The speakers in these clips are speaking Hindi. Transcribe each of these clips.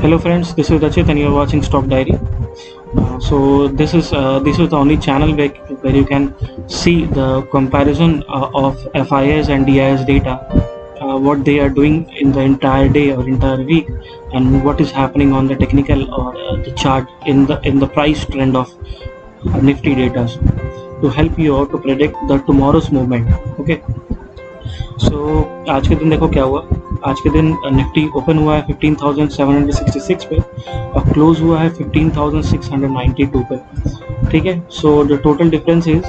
Hello friends, this is Rachit and you are watching Stock Diary. This is the only channel where you can see the comparison of FIS and DIS data, what they are doing in the entire day or entire week, and what is happening on the technical or the chart in the price trend of Nifty data to help you out to predict the tomorrow's movement. Okay. सो आज के दिन देखो क्या हुआ। आज के दिन निफ्टी ओपन हुआ है 15,766 पे और क्लोज हुआ है 15,692 पे। ठीक है। So the total difference is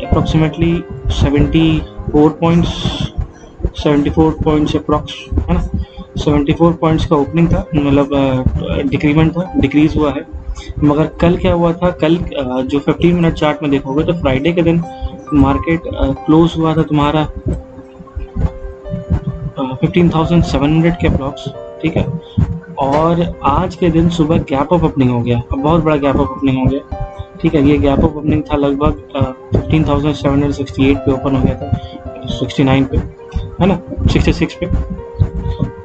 approximately 74 points approx, है ना। 74 पॉइंट्स का ओपनिंग था, मतलब डिक्रीमेंट था, डिक्रीज हुआ है। मगर कल क्या हुआ था, कल जो 15 मिनट चार्ट में देखोगे तो फ्राइडे के दिन मार्केट क्लोज हुआ था तुम्हारा 15,700 के अप्रॉक्स। ठीक है। और आज के दिन सुबह गैप अप ओपनिंग हो गया, अब बहुत बड़ा गैप अप ओपनिंग हो गया। ठीक है। ये गैप अप ओपनिंग था लगभग 15,768 पे ओपन हो गया था, 69 पे, है ना, 66 पे।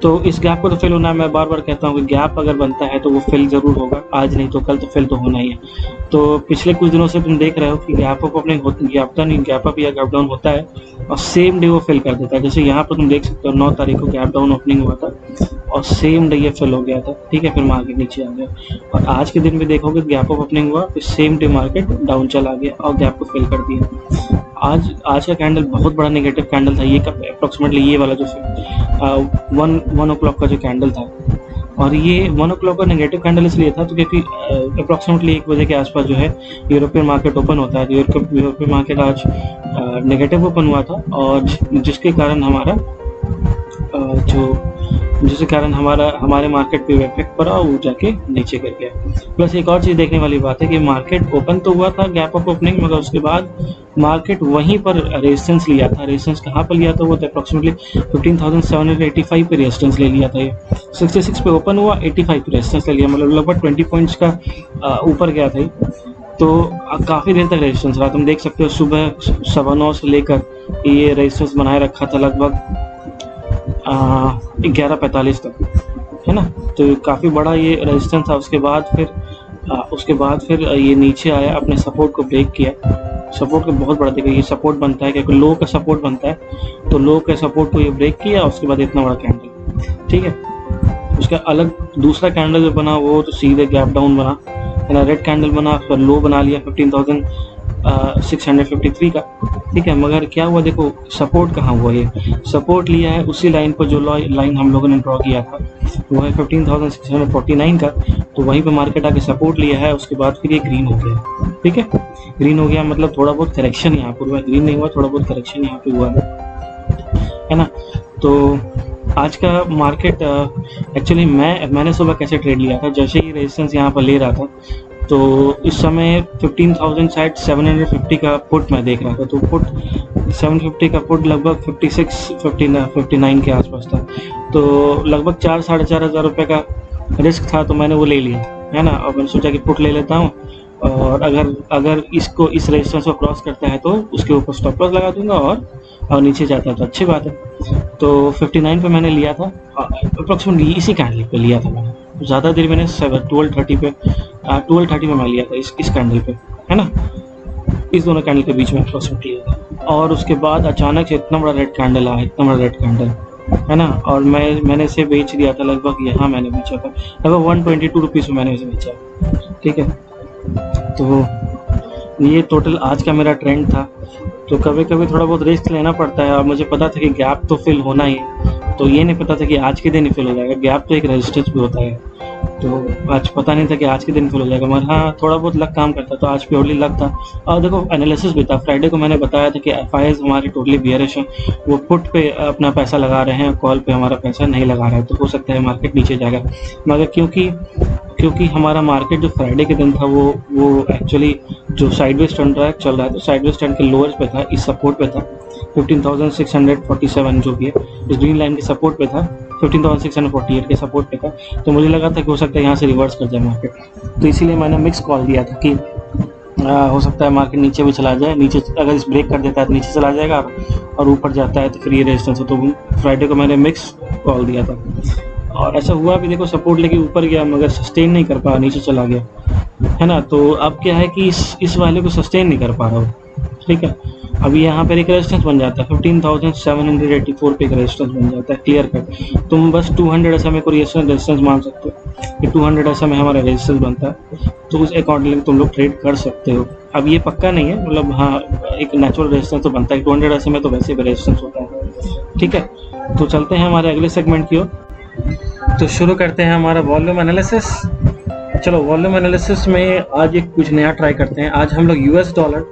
तो इस गैप को तो फिल होना है। मैं बार बार कहता हूँ कि गैप अगर बनता है तो वो फिल ज़रूर होगा, आज नहीं तो कल तो फिल तो होना ही है। तो पिछले कुछ दिनों से तुम देख रहे हो कि gap up opening gap up या गैप डाउन होता है और सेम डे वो फिल कर देता है। जैसे यहाँ पर तुम देख सकते हो 9 तारीख को गैप डाउन ओपनिंग हुआ था और सेम डे ये फिल हो गया था। ठीक है। फिर मार्केट नीचे आ गया और आज के दिन भी देखोगे गैप अप ओपनिंग हुआ, फिर सेम डे मार्केट डाउन चला गया और गैप को फिल कर दिया। आज का कैंडल बहुत बड़ा नेगेटिव कैंडल था। ये अप्रोक्सीमेटली ये वाला जो 1 o'clock का जो कैंडल था, और ये 1 o'clock का नेगेटिव कैंडल इसलिए था तो क्योंकि अप्रोक्सीमेटली 1 बजे के आसपास जो है यूरोपियन मार्केट ओपन होता है। तो यूरोपियन मार्केट आज नेगेटिव ओपन हुआ था और जिसके कारण हमारे मार्केट पे इफेक्ट पड़ा और वो जाके नीचे गिर गया। प्लस एक और चीज़ देखने वाली बात है कि मार्केट ओपन तो हुआ था गैप अप ओपनिंग, मगर उसके बाद मार्केट वहीं पर रेजिस्टेंस लिया था। रेजिस्टेंस कहाँ पर लिया था, वो तो अप्रोक्सीमेटली 15,785 पे रेजिस्टेंस ले लिया था। ये 66 पे ओपन हुआ, 85 पे रेजिस्टेंस ले लिया, मतलब लगभग 20 पॉइंट्स का ऊपर गया था। तो काफ़ी देर तक रेजिस्टेंस रहा। तुम देख सकते हो सुबह 9:15 से लेकर ये रेजिस्टेंस बनाए रखा था लगभग 11:45 तक, है ना। तो काफ़ी बड़ा ये रेजिस्टेंस था। उसके बाद फिर ये नीचे आया, अपने सपोर्ट को ब्रेक किया। सपोर्ट को बहुत बड़ा देखा, ये सपोर्ट बनता है क्योंकि लो का सपोर्ट बनता है, तो लो के सपोर्ट को ये ब्रेक किया। उसके बाद इतना बड़ा कैंडल। ठीक है। उसका अलग दूसरा कैंडल जो बना वो तो सीधे गैप डाउन बना, है ना, रेड कैंडल बना, फिर लो बना लिया 15,653 का। ठीक है। मगर क्या हुआ, देखो सपोर्ट कहाँ हुआ, ये सपोर्ट लिया है उसी लाइन पर जो लाइन हम लोगों ने ड्रॉ किया था, वो है 15,649 का। तो वहीं पे मार्केट आके सपोर्ट लिया है। उसके बाद फिर ये ग्रीन हो गया। ठीक है। ग्रीन हो गया मतलब थोड़ा बहुत करेक्शन यहाँ पर हुआ, ग्रीन नहीं हुआ, थोड़ा बहुत करेक्शन यहाँ पे हुआ है ना। तो आज का मार्केट एक्चुअली मैंने सुबह कैसे ट्रेड लिया था, जैसे ही रेजिस्टेंस यहाँ पर ले रहा था तो इस समय 15,750 का पुट मैं देख रहा था। तो पुट 750 का पुट लगभग 59 के आसपास था। तो लगभग 4-4.5 हज़ार रुपये का रिस्क था, तो मैंने वो ले लिया, है ना। और मैंने सोचा कि पुट ले लेता हूँ और अगर इस रेजिस्टेंस को क्रॉस करता है तो उसके ऊपर स्टॉप लॉस लगा दूंगा और नीचे जाता है तो अच्छी बात है। तो 59 पे मैंने लिया था, अप्रोक्सीमेटली इसी कैंडल पे लिया था मैंने। ज़्यादा देर मैंने 12:30 पे मैं लिया था इस कैंडल पे, है ना, इस दोनों कैंडल के बीच में अप्रोक्सीमेटली लिया था। और उसके बाद अचानक से इतना बड़ा रेड कैंडल आया, इतना बड़ा रेड कैंडल, है ना। और मैंने इसे बेच दिया था लगभग, यहाँ मैंने बेचा था लगभग 122 रुपीज़ में मैंने इसे बेचा। ठीक है। तो ये टोटल आज का मेरा ट्रेंड था। तो कभी कभी थोड़ा बहुत रिस्क लेना पड़ता है और मुझे पता था कि गैप तो फिल होना ही है, तो ये नहीं पता था कि आज के दिन ही फिल हो जाएगा। गैप तो एक रेजिस्टेंस भी होता है, तो आज पता नहीं था कि आज के दिन फिल हो जाएगा, मगर हाँ थोड़ा बहुत लक काम करता, तो आज प्योरली लक था। और देखो एनालिसिस भी था। फ्राइडे को मैंने बताया था कि FIs हमारे टोटली बियरिश हैं, वो पुट पे अपना पैसा लगा रहे हैं, कॉल पे हमारा पैसा नहीं लगा रहा है, तो हो सकता है मार्केट नीचे जाएगा। मगर क्योंकि हमारा मार्केट जो फ्राइडे के दिन था वो एक्चुअली जो साइडवेज ट्रेंड चल रहा है, तो साइडवेज ट्रेंड के लोअर्स पे था, इस सपोर्ट पे था 15,647 जो भी है, इस ग्रीन लाइन के सपोर्ट पे था, 15,648 के सपोर्ट पे था। तो मुझे लगा था कि हो सकता है यहाँ से रिवर्स कर जाए मार्केट, तो इसीलिए मैंने मिक्स कॉल दिया था कि हो सकता है मार्केट नीचे भी चला जाए, नीचे अगर इस ब्रेक कर देता है तो नीचे चला जाएगा और ऊपर जाता है तो फिर ये रेजिस्टेंस है। तो फ्राइडे को मैंने मिक्स कॉल दिया था। और ऐसा हुआ भी, देखो सपोर्ट लेके ऊपर गया मगर सस्टेन नहीं कर पाया, नीचे चला गया, है ना। तो अब क्या है कि इस वाले को सस्टेन नहीं कर पा रहा हो, ठीक है। अभी यहाँ पर एक रेजिस्टेंस बन जाता है 15,784 पे एक रेजिस्टेंस बन जाता है क्लियर कट। तुम बस 200 SMA को रेजिस्टेंस मान सकते हो कि 200 SMA हमारा रेजिस्टेंस बनता है, तो उस अकॉर्डिंगली तुम लोग ट्रेड कर सकते हो। अब ये पक्का नहीं है, मतलब हाँ एक नेचुरल रेजिस्टेंस तो बनता है, 200 SMA तो वैसे भी रेजिस्टेंस होता है, ठीक है। तो चलते हैं हमारे अगले सेगमेंट की ओर। तो शुरू करते हैं हमारा वॉल्यूम एनालिसिस। चलो वॉल्यूम एनालिसिस में आज एक कुछ नया ट्राई करते हैं। आज हम लोग US डॉलर,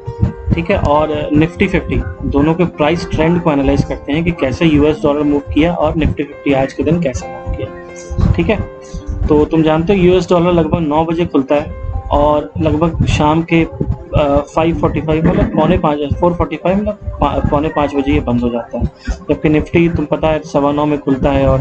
ठीक है, और निफ्टी 50 दोनों के प्राइस ट्रेंड को एनालाइज करते हैं कि कैसे US डॉलर मूव किया और निफ्टी 50 आज के दिन कैसे मूव किया, ठीक है। तो तुम जानते हो US डॉलर लगभग 9 बजे खुलता है और लगभग शाम के 5:45 मतलब 4:45 मतलब 4:45 बजे ये बंद हो जाता है। जबकि निफ्टी तुम पता है 9:15 में खुलता है और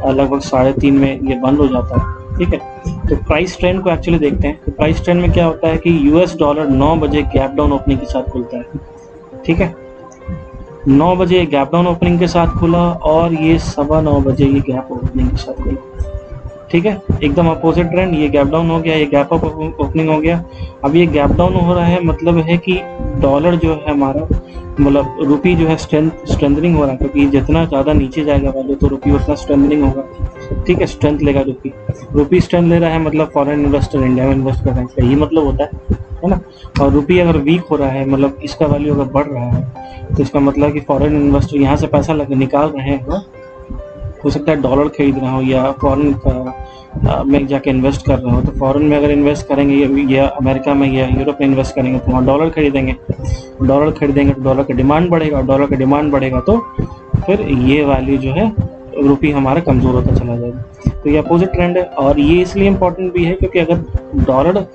लगभग 3:30 में ये बंद हो जाता है, ठीक है। तो प्राइस ट्रेंड को एक्चुअली देखते हैं। तो प्राइस ट्रेंड में क्या होता है कि US डॉलर 9 बजे गैप डाउन ओपनिंग के साथ खुलता है, ठीक है। 9 बजे गैप डाउन ओपनिंग के साथ खुला और ये 9:15 बजे ये गैप ओपनिंग के साथ खुला, ठीक है। एकदम अपोजिट ट्रेंड, ये गैप डाउन हो गया, ये गैप अप ओपनिंग हो गया। अब ये गैप डाउन हो रहा है, मतलब है कि डॉलर जो है हमारा, मतलब रुपी जो है स्ट्रेंथनिंग हो रहा है, क्योंकि जितना ज़्यादा नीचे जाएगा वैल्यू तो रुपी उतना स्ट्रेंथनिंग होगा, ठीक है। स्ट्रेंथ लेगा रुपी स्ट्रेंथ ले रहा है, मतलब फॉरेन इन्वेस्टर इंडिया में इन्वेस्ट कर रहे हैं, इसका यही मतलब होता है ना। और रुपी अगर वीक हो रहा है, मतलब इसका वैल्यू अगर बढ़ रहा है, तो इसका मतलब कि फॉरेन इन्वेस्टर यहाँ से पैसा निकाल रहे हैं, हो सकता है डॉलर खरीद रहा हो या फॉरेन में जाके इन्वेस्ट कर रहे हो। तो फॉरेन में अगर इन्वेस्ट करेंगे या अमेरिका में या यूरोप में इन्वेस्ट करेंगे तो वहाँ डॉलर खरीदेंगे तो डॉलर का डिमांड बढ़ेगा, और डॉलर का डिमांड बढ़ेगा तो फिर ये वैल्यू जो है रुपी हमारा कमज़ोर होता चला जाएगा। तो ये अपोजिट ट्रेंड है, और ये इसलिए इम्पोर्टेंट भी है क्योंकि अगर डॉलर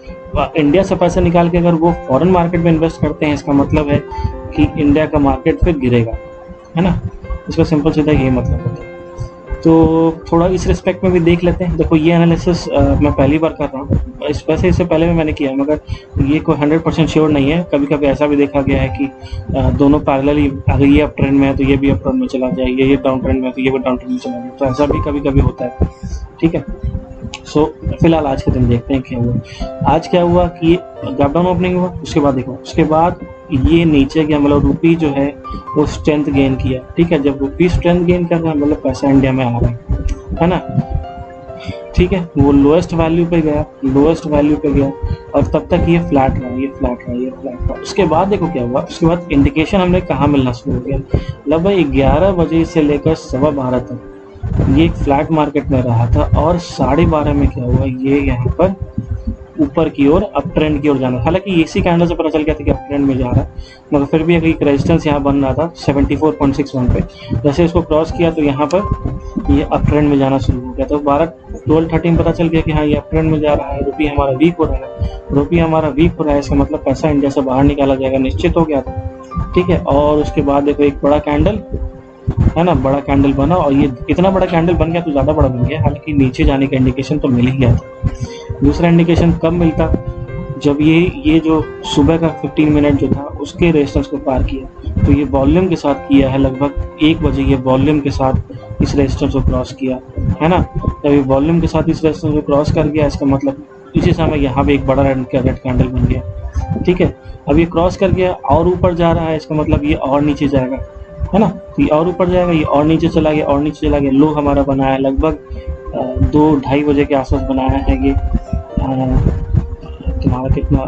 इंडिया से पैसा निकाल के अगर वो फॉरेन मार्केट में इन्वेस्ट करते हैं, इसका मतलब है कि इंडिया का मार्केट फिर गिरेगा, है ना। इसका सिंपल सीधा यही मतलब होता है। तो थोड़ा इस रिस्पेक्ट में भी देख लेते हैं। देखो ये एनालिसिस मैं पहली बार कर रहा हूँ, वैसे इससे पहले भी मैंने किया, मगर ये कोई 100% श्योर नहीं है। कभी कभी ऐसा भी देखा गया है कि दोनों पैरेलली, अगर ये अप ट्रेंड में है तो ये भी अप ट्रेंड में चला जाए, ये डाउन ट्रेंड में है तो ये भी डाउन ट्रेंड में चला जाए, तो ऐसा भी कभी कभी होता है, ठीक है। सो फिलहाल आज के दिन देखते हैं क्या हुआ। आज क्या हुआ कि गैप डाउन ओपनिंग हुआ, उसके बाद देखो, उसके बाद ये नीचे गया, मतलब रुपी जो है वो स्ट्रेंथ गेन किया, ठीक है। जब रुपी स्ट्रेंथ गेन कर रहा है मतलब पैसा इंडिया में आ रहा है ना, ठीक है। वो लोएस्ट वैल्यू पे गया और तब तक ये फ्लैट रहा। उसके बाद देखो क्या हुआ, उसके बाद इंडिकेशन हमने कहाँ मिलना शुरू हो गया, लगभग 11 बजे से लेकर 12:15 तक ये एक फ्लैट मार्केट में रहा था, और 12:30 में क्या हुआ, ये यहाँ पर ऊपर की ओर अप ट्रेंड की ओर जाना। हालांकि इसी कैंडल से पता चल गया था कि अप ट्रेंड में जा रहा है, मगर फिर भी एक रेजिस्टेंस यहाँ बन रहा था 74.61 पे। जैसे इसको क्रॉस किया तो यहाँ पर ये अप ट्रेंड में जाना शुरू हो गया। तो 12-13 पता चल गया कि हाँ ये अप ट्रेंड में जा रहा है, रुपी हमारा वीक हो रहा है, इसका मतलब पैसा इंडिया से बाहर निकाला जाएगा, निश्चित हो गया था, ठीक है। और उसके बाद देखो एक बड़ा कैंडल है ना, बड़ा कैंडल बना, और ये इतना बड़ा कैंडल बन गया तो ज़्यादा बड़ा बन गया, हालांकि नीचे जाने का इंडिकेशन तो मिल ही गया था। दूसरा इंडिकेशन कब मिलता, जब ये जो सुबह का 15 मिनट जो था उसके रेजिस्टेंस को पार किया, तो ये वॉल्यूम के साथ किया है, लगभग 1 बजे ये वॉल्यूम के साथ इस रेजिस्टेंस को क्रॉस किया है ना। जब ये वॉल्यूम के साथ इस रेजिस्टेंस को क्रॉस कर गया, इसका मतलब इसी समय यहाँ पे एक बड़ा रेड कैंडल बन गया, ठीक है। अब ये क्रॉस कर गया और ऊपर जा रहा है, इसका मतलब ये और नीचे जाएगा, है ना। तो ये और ऊपर जाएगा, ये और नीचे चला गया, लो हमारा बनाया लगभग 2-2:30 बजे के आसपास बनाया है ये तुम्हारा कितना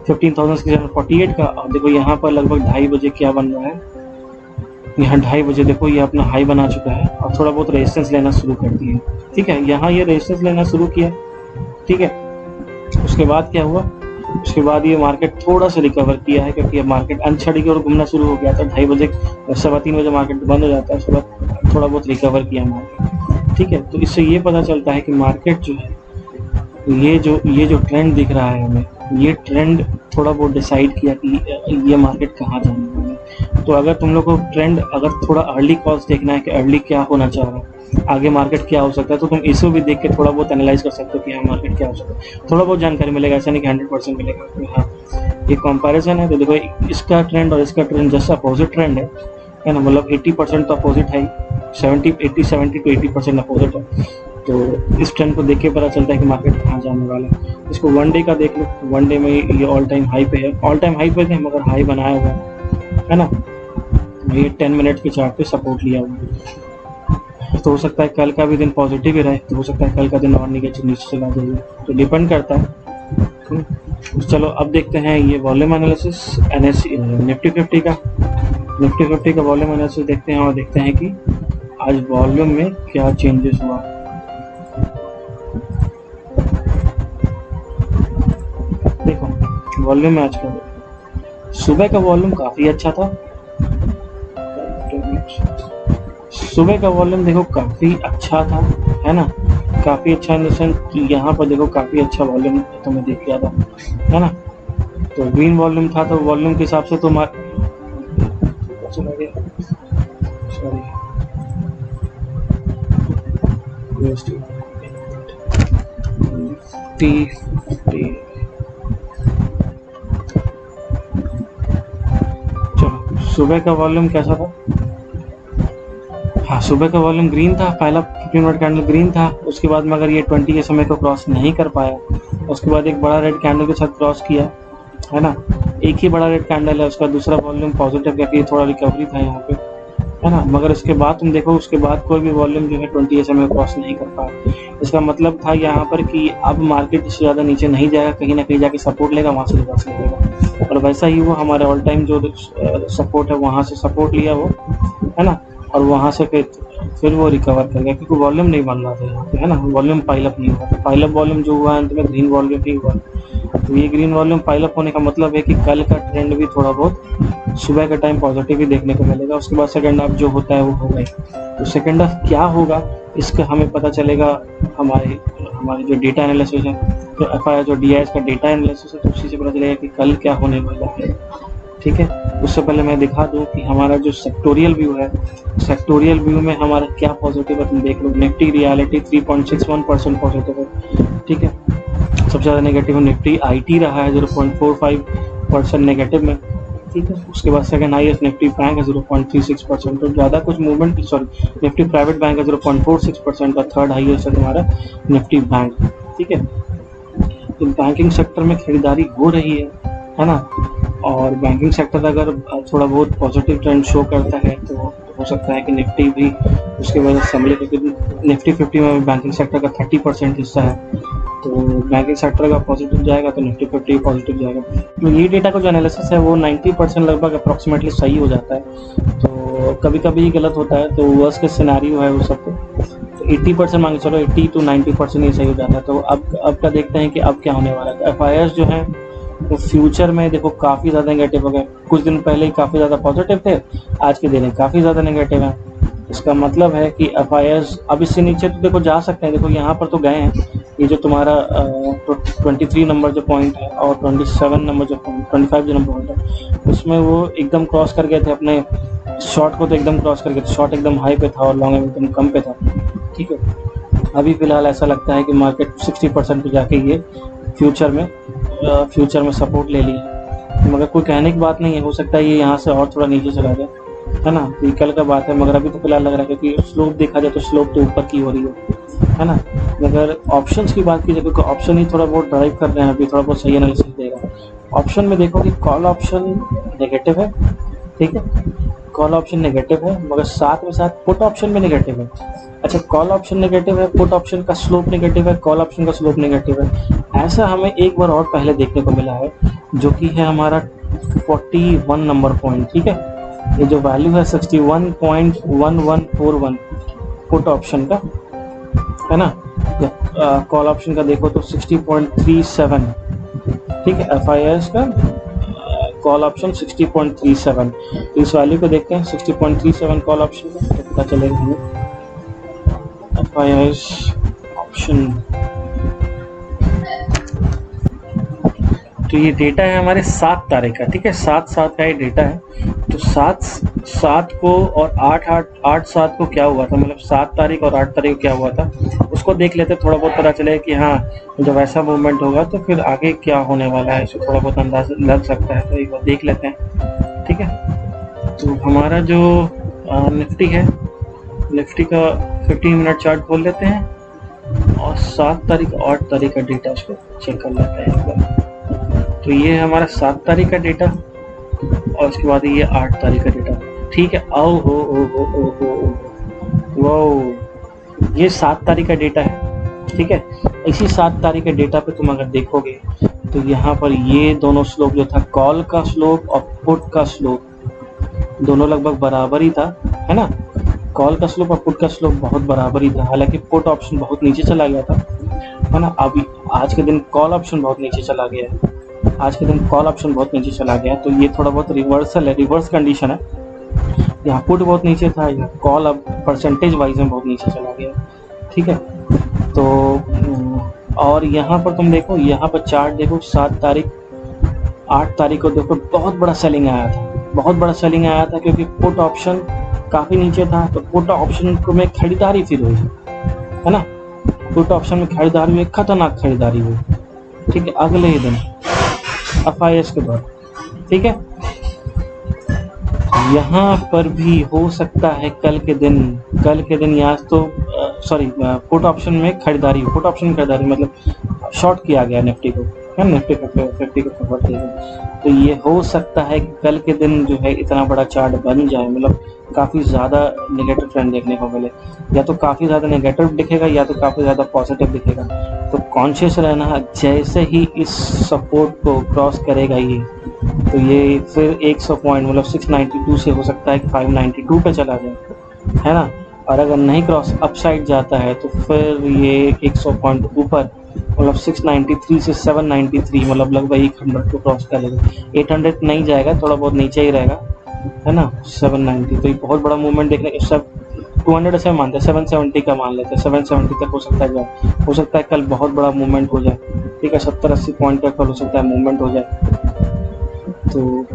15,648 का। और देखो यहाँ पर लगभग 2:30 बजे क्या बन रहा है, यहाँ 2:30 बजे देखो ये अपना हाई बना चुका है और थोड़ा बहुत रेजिस्टेंस लेना शुरू कर दिया, ठीक है। यहाँ ये रेजिस्टेंस लेना शुरू किया, ठीक है। उसके बाद क्या हुआ, उसके बाद ये मार्केट थोड़ा सा रिकवर किया है, क्योंकि अब मार्केट अनछड़ी की ओर घूमना शुरू हो गया था। 2:30 बजे 3:15 बजे मार्केट बंद हो जाता है, उसके बाद थोड़ा बहुत रिकवर किया मार्केट, ठीक है। तो इससे ये पता चलता है कि मार्केट जो है, ये जो ट्रेंड दिख रहा है हमें, ये ट्रेंड थोड़ा बहुत डिसाइड किया कि ये मार्केट कहाँ जाने वाला है। तो अगर तुम लोग को ट्रेंड अगर थोड़ा अर्ली कॉज देखना है कि अर्ली क्या होना चाह रहा है, आगे मार्केट क्या हो सकता है, तो तुम इसको भी देख के थोड़ा बहुत एनालाइज कर सकते हो कि हाँ मार्केट क्या हो सकता है। थोड़ा बहुत जानकारी मिलेगा, ऐसा नहीं कि 100% मिलेगा। तो हाँ ये कंपैरिजन है, तो देखो इसका ट्रेंड और इसका ट्रेंड जस्ट अपोजिट ट्रेंड है ना, मतलब 80% तो अपोजिट है, 70 to 80% अपोजिट है। तो इस ट्रेंड को देख के पता चलता है कि मार्केट कहाँ जाने वाला है। इसको वन डे का देख लो, वन डे में ये ऑल टाइम हाई पे है, ऑल टाइम हाई पे थे मगर हाई बनाया हुआ है ना। ये 10 मिनट के चार्ट पे सपोर्ट लिया हुआ है। तो हो सकता है कल का भी दिन पॉजिटिव ही रहे, तो हो सकता है कल का दिन और नीचे चला जाएगा, तो डिपेंड करता है। चलो अब देखते हैं ये वॉल्यूम एनालिसिस NSE निफ्टी 50 का, निफ्टी 50 का वॉल्यूम एनालिसिस देखते हैं और देखते हैं कि आज वॉल्यूम में क्या चेंजेस हुआ। देखो वॉल्यूम में आज का सुबह का वॉल्यूम काफी अच्छा था, सुबह का वॉल्यूम देखो काफी अच्छा था, है ना, काफी अच्छा इन द सेंस यहाँ पर देखो काफी अच्छा वॉल्यूम तो मैं देख लिया था, है ना। तो ग्रीन वॉल्यूम था, तो वॉल्यूम के हिसाब से तो चलो सुबह का वॉल्यूम कैसा था। हाँ सुबह का वॉल्यूम ग्रीन था, पहला 15 मिनट कैंडल ग्रीन था, उसके बाद मगर ये 20 के समय को क्रॉस नहीं कर पाया, उसके बाद एक बड़ा रेड कैंडल के साथ क्रॉस किया, है ना, एक ही बड़ा रेड कैंडल है, उसका दूसरा वॉल्यूम पॉजिटिव करके थोड़ा रिकवरी था यहाँ पे, है ना, मगर इसके बाद तुम देखो उसके बाद कोई भी वॉल्यूम जो है 20 के समय क्रॉस नहीं कर पाया। इसका मतलब था यहाँ पर कि अब मार्केट इससे ज़्यादा नीचे नहीं जाएगा, कहीं ना कहीं जाके सपोर्ट लेगा, वहाँ से रिवर्स लेगा, और वैसा ही वो हमारे ऑल टाइम जो सपोर्ट है वहाँ से सपोर्ट लिया वो, है ना, और वहाँ से फिर वो रिकवर कर गया, क्योंकि वॉल्यूम नहीं बन रहा था यहाँ पे, है ना, वॉल्यूम पाइलअप नहीं हुआ, तो पाइलअप वॉल्यूम जो हुआ अंत में ग्रीन वॉल्यूम ही हुआ। तो ये ग्रीन वॉल्यूम पाइलअप होने का मतलब है कि कल का ट्रेंड भी थोड़ा बहुत सुबह का टाइम पॉजिटिव ही देखने को मिलेगा, उसके बाद सेकंड हाफ जो होता है वो होगा ही। तो सेकंड हाफ क्या होगा इसका हमें पता चलेगा हमारे जो डेटा एनालिसिस है, तो FII जो DIS का डेटा एनालिसिस है, तो उसी से पता चलेगा कि कल क्या होने वाला है, ठीक है। उससे पहले मैं दिखा दूं कि हमारा जो सेक्टोरियल व्यू है, सेक्टोरियल व्यू में हमारा क्या पॉजिटिव है तुम देख लो। निफ्टी रियलिटी 3.61% पॉजिटिव है, ठीक है, सबसे ज़्यादा नेगेटिव निफ्टी IT रहा है 0.45% नेगेटिव में, ठीक है। उसके बाद सेकंड हाईएस्ट निफ्टी बैंक है 0.36%, तो ज़्यादा कुछ movement, sorry Nifty private bank है 0.46% का, थर्ड हाईएस्ट है तुम्हारा निफ्टी बैंक, ठीक है। तो बैंकिंग सेक्टर में खरीदारी हो रही है ना, और बैंकिंग सेक्टर अगर थोड़ा बहुत पॉजिटिव ट्रेंड शो करता है तो हो सकता है कि निफ्टी भी उसके वजह से संभले, क्योंकि निफ्टी 50 में बैंकिंग सेक्टर का 30% हिस्सा है, तो बैंकिंग सेक्टर का पॉजिटिव जाएगा तो निफ्टी 50 पॉजिटिव जाएगा। तो ये डेटा का जो एनालिसिस है वो 90% लगभग अप्रॉक्सीमेटली सही हो जाता है, तो कभी कभी गलत होता है, तो वर्स्ट के सिनेरियो है वो सब, तो 80% मांगे चलो 80 to 90% ये सही हो जाता है। तो अब का देखते हैं कि अब क्या होने वाला है। FIIs जो है तो फ्यूचर में देखो काफ़ी ज़्यादा नेगेटिव हो गए, कुछ दिन पहले ही काफ़ी ज़्यादा पॉजिटिव थे, आज के दिन काफ़ी ज़्यादा नेगेटिव है। इसका मतलब है कि FIIs अब इससे नीचे तो देखो जा सकते हैं, देखो यहाँ पर तो गए हैं, ये जो तुम्हारा 23 नंबर जो पॉइंट है और 27 नंबर जो पॉइंट, 25 जो नंबर पॉइंट है, उसमें वो एकदम क्रॉस कर गए थे अपने शॉर्ट को, तो एकदम क्रॉस कर गए थे, शॉर्ट एकदम हाई पे था और लॉन्ग एकदम कम पे था, ठीक है। अभी फिलहाल ऐसा लगता है कि मार्केट 60% पे जाके ये फ्यूचर में सपोर्ट ले लिया, मगर कोई कहने की बात नहीं है, हो सकता है ये यहाँ से और थोड़ा नीचे चला जाए, है ना, तो कल का बात है, मगर अभी तो फिलहाल लग रहा है क्योंकि स्लोप देखा जाए तो स्लोप तो ऊपर की हो रही है ना। मगर ऑप्शंस की बात की जाए, क्योंकि ऑप्शन ही थोड़ा बहुत ड्राइव कर रहे हैं, अभी थोड़ा बहुत सही एनालिसिस देगा। ऑप्शन में देखो कि कॉल ऑप्शन नेगेटिव है, ठीक है, कॉल ऑप्शन नेगेटिव है, मगर साथ में साथ पुट ऑप्शन भी नेगेटिव है। अच्छा, कॉल ऑप्शन नेगेटिव है, पुट ऑप्शन का स्लोप नेगेटिव है, कॉल ऑप्शन का स्लोप नेगेटिव है। ऐसा हमें एक बार और पहले देखने को मिला है, जो कि है हमारा 41 नंबर पॉइंट, ठीक है। ये जो वैल्यू है 61.1141 पुट ऑप्शन का, है ना, कॉल ऑप्शन का देखो तो 60.37, ठीक है। FIIs का कॉल ऑप्शन 60.37, इस वैल्यू को देखते हैं 60.37 कॉल ऑप्शन का, तो पता चलेगा हमें FIIs ऑप्शन। तो ये डेटा है हमारे 7 तारीख का, ठीक है, 7/7 का ये डेटा है। तो 7/7 को और 8/7 को क्या हुआ था, मतलब 7 तारीख और 8 तारीख को क्या हुआ था, उसको देख लेते, थोड़ा बहुत पता चले कि हाँ जब ऐसा मूवमेंट होगा तो फिर आगे क्या होने वाला है, इससे थोड़ा बहुत अंदाजा लग सकता है, तो एक बार देख लेते हैं, ठीक है। तो हमारा जो निफ्टी है, निफ्टी का 15 मिनट चार्ट खोल लेते हैं और 7 तारीख 8 तारीख का डेटा इसको चेक कर लेते हैं एक बार। तो ये है हमारा 7 तारीख का डेटा और उसके बाद ये 8 तारीख का डेटा। ठीक है, आओ हो वो ये 7 तारीख का डेटा है। ठीक है, इसी 7 तारीख के डेटा पे तुम अगर देखोगे तो यहाँ पर ये दोनों स्लोप जो था, कॉल का स्लोप और पुट का स्लोप, दोनों लगभग बराबर ही था, है ना। कॉल का स्लोप और पुट का स्लोप बहुत बराबर ही था, हालांकि पुट ऑप्शन बहुत नीचे चला गया था, है ना। अभी आज के दिन कॉल ऑप्शन बहुत नीचे चला गया है, आज के दिन कॉल ऑप्शन बहुत नीचे चला गया, तो ये थोड़ा बहुत रिवर्सल है, रिवर्स कंडीशन है। यहाँ पुट बहुत नीचे था, यहाँ कॉल अब परसेंटेज वाइज में बहुत नीचे चला गया। ठीक है, तो और यहाँ पर तुम देखो, यहाँ पर चार्ट देखो, 7 तारीख 8 तारीख को देखो बहुत बड़ा सेलिंग आया था, बहुत बड़ा सेलिंग आया था, क्योंकि पुट ऑप्शन काफ़ी नीचे था, तो पुट ऑप्शन को में खरीदारी फिर हुई, है ना। पुट ऑप्शन में खरीदारी हुई, खतरनाक खरीदारी हुई। ठीक है, अगले ही दिन FIS के बाद। ठीक है, यहाँ पर भी हो सकता है कल के दिन यहाँ तो सॉरी पुट ऑप्शन में खरीदारी, पुट ऑप्शन में खरीदारी मतलब शॉर्ट किया गया निफ्टी को, है, निफ्टी को कन्वर्ट किया गया। तो ये हो सकता है कि कल के दिन जो है इतना बड़ा चार्ट बन जाए, मतलब काफ़ी ज़्यादा नेगेटिव ट्रेंड देखने को मिले, या तो काफ़ी ज़्यादा नेगेटिव दिखेगा या तो काफ़ी ज़्यादा पॉजिटिव दिखेगा। तो कॉन्शियस रहना, जैसे ही इस सपोर्ट को क्रॉस करेगा ये, तो ये फिर 100 पॉइंट मतलब 692 से हो सकता है कि 592 पे चला जाए, है ना। और अगर नहीं क्रॉस अपसाइड जाता है तो फिर ये 100 पॉइंट ऊपर मतलब 693 से 793 मतलब लगभग 800 को क्रॉस करेगा। 800 नहीं जाएगा, थोड़ा बहुत नीचे ही रहेगा, है ना। 790 तो ये बहुत बड़ा मूवमेंट देखने, सब 200 ऐसे मानते हैं, 770 का मान लेते हैं, 770 तक हो सकता है जाए, हो सकता है कल बहुत बड़ा मूवमेंट हो जाए। ठीक है, 70-80 पॉइंट तक कल हो सकता है मूवमेंट हो जाए। तो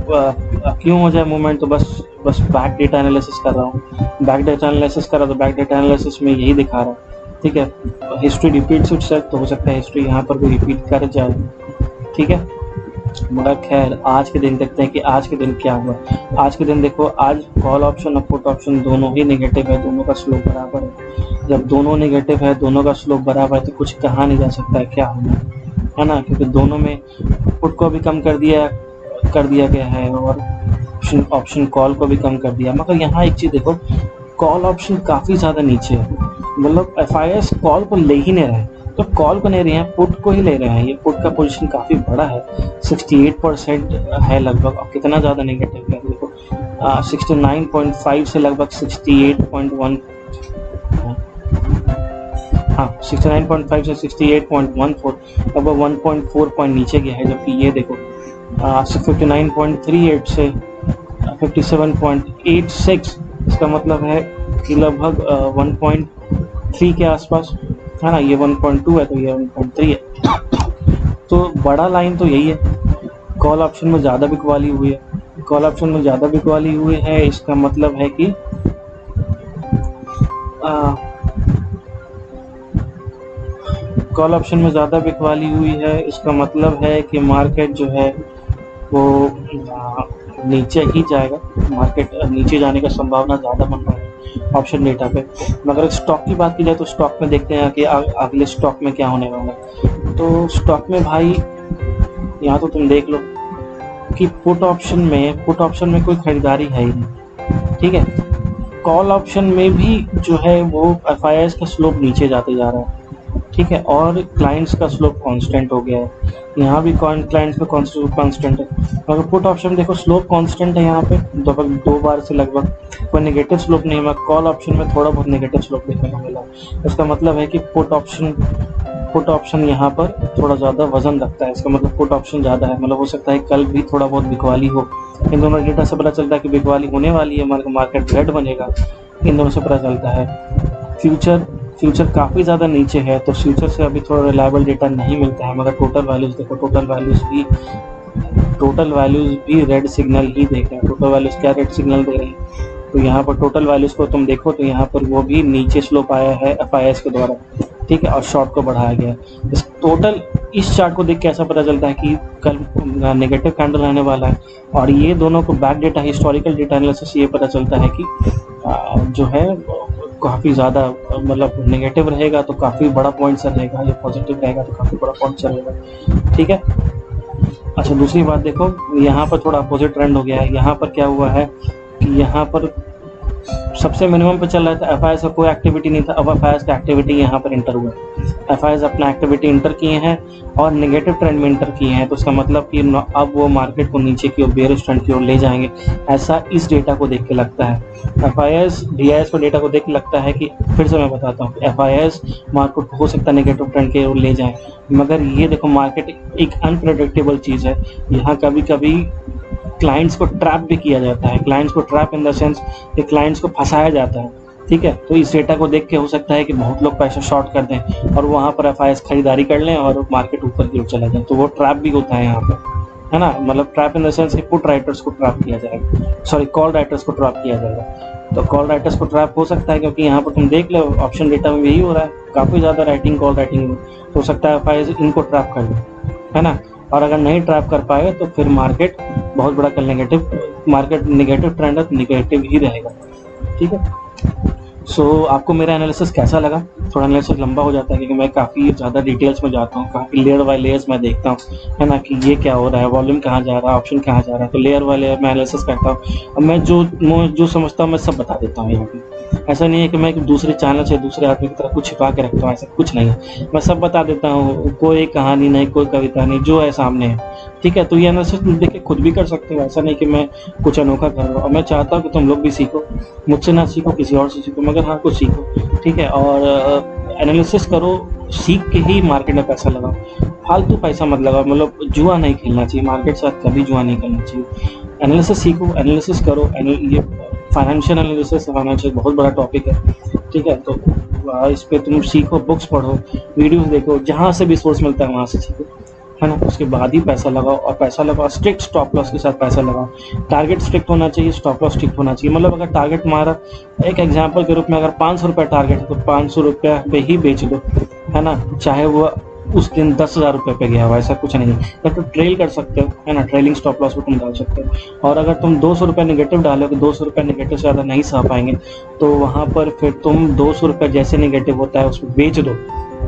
क्यों हो जाए मूवमेंट, तो बस बैक डेटा एनालिसिस कर रहा हूँ, बैक डेटा एनालिसिस कर रहा, तो बैक डेटा एनालिसिस में यही दिखा रहा है। ठीक है, हिस्ट्री रिपीट्स इटसेल्फ, तो हो सकता है हिस्ट्री यहाँ पर भी रिपीट कर जाए। ठीक है, मगर खैर आज के दिन देखते हैं कि आज के दिन क्या हुआ। आज के दिन देखो, आज कॉल ऑप्शन और पुट ऑप्शन दोनों ही नेगेटिव है, दोनों का स्लोप बराबर है। जब दोनों नेगेटिव है, दोनों का स्लोप बराबर है, तो कुछ कहा नहीं जा सकता है क्या होगा, है ना, क्योंकि दोनों में पुट को भी कम कर दिया गया है और ऑप्शन कॉल को भी कम कर दिया। मगर यहाँ एक चीज़ देखो, कॉल ऑप्शन काफ़ी ज़्यादा नीचे है, मतलब FIS कॉल को ले ही नहीं रहे, तो कॉल को नहीं रहे हैं, पुट को ही ले रहे हैं। ये पुट का पोजीशन काफ़ी बड़ा है, 68% है लगभग, और कितना ज़्यादा नेगेटिव है देखो, 69.5 से लगभग 68.1, हाँ 69.5 से 68.14, लगभग 1.4 पॉइंट नीचे गया है। जबकि ये देखो 59.38 से 57.86, इसका मतलब है कि लगभग 1.3 के आसपास, है ना। ये 1.2 है तो ये 1.3 है। तो बड़ा लाइन तो यही है, कॉल ऑप्शन में ज़्यादा बिकवाली हुई है, कॉल ऑप्शन में ज़्यादा बिकवाली हुई है। इसका मतलब है कि कॉल ऑप्शन में ज़्यादा बिकवाली हुई है, इसका मतलब है कि मार्केट जो है वो नीचे ही जाएगा, मार्केट नीचे जाने का संभावना ज़्यादा बन रहा है ऑप्शन डेटा पे। मगर स्टॉक की बात की जाए तो स्टॉक में देखते हैं कि अगले स्टॉक में क्या होने वाला है। तो स्टॉक में भाई यहाँ तो तुम देख लो कि पुट ऑप्शन में कोई खरीदारी है ही नहीं। ठीक है, कॉल ऑप्शन में भी जो है वो FIS का स्लोप नीचे जाते जा रहा है। ठीक है, और क्लाइंट्स का स्लोप कांस्टेंट हो गया है, यहाँ भी क्लाइंट्स का स्लोप कांस्टेंट है। अगर पुट ऑप्शन देखो स्लोप कांस्टेंट है, यहाँ पे लगभग 2 बार से लगभग कोई नेगेटिव स्लोप नहीं है। कॉल ऑप्शन में थोड़ा बहुत नेगेटिव स्लोप देखने को मिला। इसका मतलब है कि पुट ऑप्शन यहाँ पर थोड़ा ज़्यादा वजन रखता है, इसका मतलब पुट ऑप्शन ज़्यादा है, मतलब हो सकता है कल भी थोड़ा बहुत बिकवाली हो। इन दोनों डेटा से पता चलता है कि बिकवाली होने वाली है, मार्केट रेड बनेगा, इन दोनों से पता चलता है। फ्यूचर काफ़ी ज़्यादा नीचे है, तो फ्यूचर से अभी थोड़ा रिलायबल डेटा नहीं मिलता है। मगर टोटल वैल्यूज़ देखो, टोटल वैल्यूज़ भी रेड सिग्नल ही देख रहे हैं। टोटल वैल्यूज़ क्या रेड सिग्नल दे रहे हैं, तो यहाँ पर टोटल वैल्यूज़ को तुम देखो तो यहाँ पर वो भी नीचे स्लोप आया है FIS के द्वारा। ठीक है, और शॉर्ट को बढ़ाया गया है। इस चार्ट को देख के ऐसा पता चलता है कि कल नेगेटिव कैंडल आने वाला है। और ये दोनों को back data, historical data analysis ये पता चलता है कि जो है काफ़ी ज़्यादा मतलब नेगेटिव रहेगा तो काफ़ी बड़ा पॉइंट सर रहेगा, या पॉजिटिव रहेगा तो काफ़ी बड़ा पॉइंट सर रहेगा। ठीक है। अच्छा, दूसरी बात देखो, यहाँ पर थोड़ा अपोजिट ट्रेंड हो गया है। यहाँ पर क्या हुआ है कि यहाँ पर सबसे मिनिमम पे चल रहा था, एफआईएस का कोई एक्टिविटी नहीं था, अब एफआईएस का एक्टिविटी यहाँ पर इंटर हुआ है। एफआईएस अपना एक्टिविटी इंटर किए हैं और नेगेटिव ट्रेंड में इंटर किए हैं, तो इसका मतलब कि अब वो मार्केट को नीचे की ओर, बेयरिश ट्रेंड की ओर ले जाएंगे, ऐसा इस डेटा को देख के लगता है। एफआईएस डीआईएस को डेटा को देख के लगता है कि, फिर से मैं बताता हूँ, एफआईएस मार्केट को हो सकता है नेगेटिव ट्रेंड की ओर ले जाए, मगर ये देखो मार्केट एक अनप्रेडिक्टेबल चीज़ है। यहाँ कभी कभी क्लाइंट्स को ट्रैप भी किया जाता है, क्लाइंट्स को ट्रैप इन द सेंस कि क्लाइंट्स को फंसाया जाता है। ठीक है, तो इस डेटा को देख के हो सकता है कि बहुत लोग पैसा शॉर्ट कर दें और वहाँ पर एफआईएस खरीदारी कर लें और मार्केट ऊपर की ओर चला जाए, तो वो ट्रैप भी होता है यहाँ पर, है ना। मतलब ट्रैप इन द सेंस कि पुट राइटर्स को ट्रैप किया जाएगा, सॉरी कॉल राइटर्स को ट्रैप किया जाएगा। तो कॉल राइटर्स को ट्रैप हो सकता है, क्योंकि यहाँ पर तुम देख लो ऑप्शन डेटा में यही हो रहा है, काफ़ी ज़्यादा राइटिंग, कॉल राइटिंग, तो हो सकता है एफआईएस इनको ट्रैप कर ले, है ना। और अगर नहीं ट्रैप कर पाए तो फिर मार्केट बहुत बड़ा कल नेगेटिव ट्रेंड है, नेगेटिव ही रहेगा। ठीक है। सो आपको मेरा एनालिसिस कैसा लगा? थोड़ा एनालिसिस लंबा हो जाता है क्योंकि मैं काफ़ी ज़्यादा डिटेल्स में जाता हूँ, काफ़ी लेयर बाय लेयर्स मैं देखता हूँ, है ना, कि ये क्या हो रहा है, वॉल्यूम कहाँ जा रहा है, ऑप्शन कहाँ जा रहा है, तो लेयर बाय लेयर मैं एनालिसिस करता हूँ। अब मैं जो समझता हूँ मैं सब बता देता हूँ यहाँ पे। ऐसा नहीं है कि मैं एक दूसरे चैनल से दूसरे आदमी की तरह कुछ छिपा के रखता हूँ, ऐसा कुछ नहीं है, मैं सब बता देता हूँ, कोई कहानी नहीं, कोई कविता नहीं, जो है सामने है। ठीक है, तो ये एनालिसिस देख के खुद भी कर सकते हो, ऐसा नहीं कि मैं कुछ अनोखा कर रहा हूँ। और मैं चाहता हूँ कि तुम लोग भी सीखो, मुझसे ना सीखो, किसी और से सीखो, मगर हाँ कुछ सीखो। ठीक है, और एनालिसिस करो, सीख के ही मार्केट में पैसा लगाओ, फालतू पैसा मत लगाओ, मतलब जुआ नहीं खेलना चाहिए मार्केट के साथ, कभी जुआ नहीं करना चाहिए। एनालिसिस सीखो, एनालिसिस करो, ये फाइनेंशियल एनालिसिस, फाइनेंशियल बहुत बड़ा टॉपिक है। ठीक है, तो इस पर तुम सीखो, बुक्स पढ़ो, वीडियोस देखो, जहाँ से भी सोर्स मिलता है वहाँ से सीखो, है ना। उसके बाद ही पैसा लगाओ, और पैसा लगाओ स्ट्रिक्ट स्टॉप लॉस के साथ पैसा लगाओ। टारगेट स्ट्रिक्ट होना चाहिए, स्टॉप लॉस स्ट्रिक्ट होना चाहिए। मतलब अगर टारगेट तुम्हारा, एक एग्जांपल के रूप में, अगर 500 रुपये टारगेट है तो 500 रुपये पे ही बेच दो, है ना, चाहे वो उस दिन 10,000 रुपये पे गया हो, ऐसा कुछ नहीं है। तो ट्रेल कर सकते हो, है ना, ट्रेलिंग स्टॉप लॉस भी तुम डाल सकते हो। और अगर तुम 200 रुपये नेगेटिव डालोगे, 200 रुपये नेगेटिव से ज़्यादा नहीं सह पाएंगे, तो वहाँ पर फिर तुम 200 रुपये जैसे नेगेटिव होता है उसको बेच दो,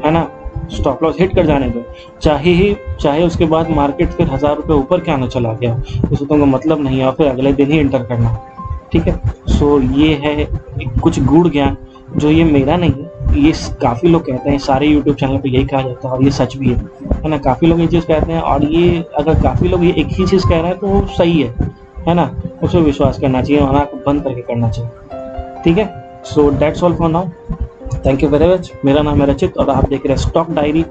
है ना, स्टॉप लॉस हिट कर जाने दो, चाहे उसके बाद मार्केट फिर 1000 रुपये ऊपर क्या ना चला गया, उसको तुमको मतलब नहीं है, और फिर अगले दिन ही इंटर करना। ठीक है, सो ये है कुछ गूढ़ ज्ञान, जो ये मेरा नहीं है, ये काफ़ी लोग कहते हैं, सारे यूट्यूब चैनल पे यही कहा जाता है, और ये सच भी है ना। काफ़ी लोग ये चीज़ कहते हैं, और ये अगर काफ़ी लोग ये एक ही चीज़ कह रहे हैं तो वो सही है ना, उस पर विश्वास करना चाहिए, आँख बंद करके करना चाहिए। ठीक है, so that's all for now, thank you very much. मेरा नाम है रचित और आप देख रहे हैं स्टॉक डायरी।